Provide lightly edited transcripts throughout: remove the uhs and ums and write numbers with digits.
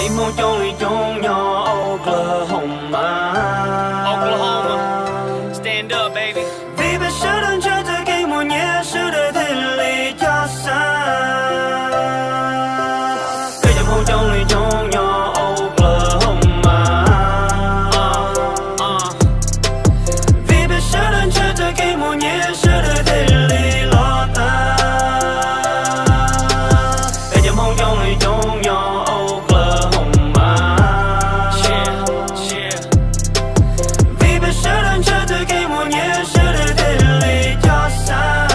Cây mô trong ly trong nhỏ Oklahoma. Stand up, baby. Vì bây giờ đang chờ tới cây mô nhé sự đời thế lý cho xa. Cây mô trong ly trong nhỏ Oklahoma. Vì bây giờ đang chờ tới cây mô nhé sự đời thế lý lo ta. Cây mô trong ly trong nhỏ Oklahoma. Vì bây giờ đang chờ tới cây mùa nhé sự đời thế lý cho xa.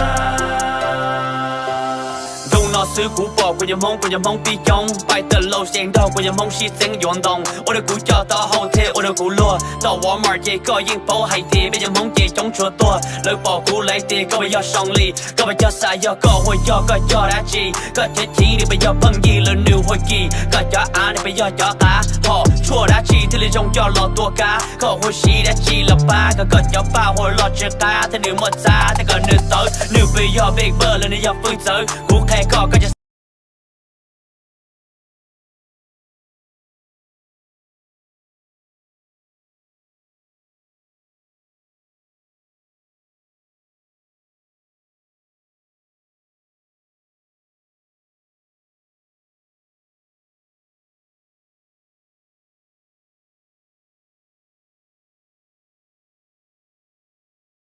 Dùng nó sư cũ bỏ của nhầm hông tí trong bài tờ lâu xem đâu của nhầm hông xí xanh dọn đồng. Ô đôi cũ cho tao hậu thế ô đôi cũ lùa. Tao Walmart dây có yên phố hay thì bây giờ mong dây trong chùa tua. Lời bỏ cũ lấy tiền có bây giờ song ly. Có bây giờ xa giờ có hồi có cho đã chi. Có chết chi thì bây giờ bằng gì lời nêu hồi kỳ. Có cho á thì bây giờ cho ta. Họ chùa đã chi thì lấy trong cho lọ tua cá. Có hồi xí đã chi là ba. Có cho ba hồi lọ chưa ta. Thế nếu mất xa thì có nữ tới. Nếu bây giờ big bird lên bây giờ phương tới. Cụ thể có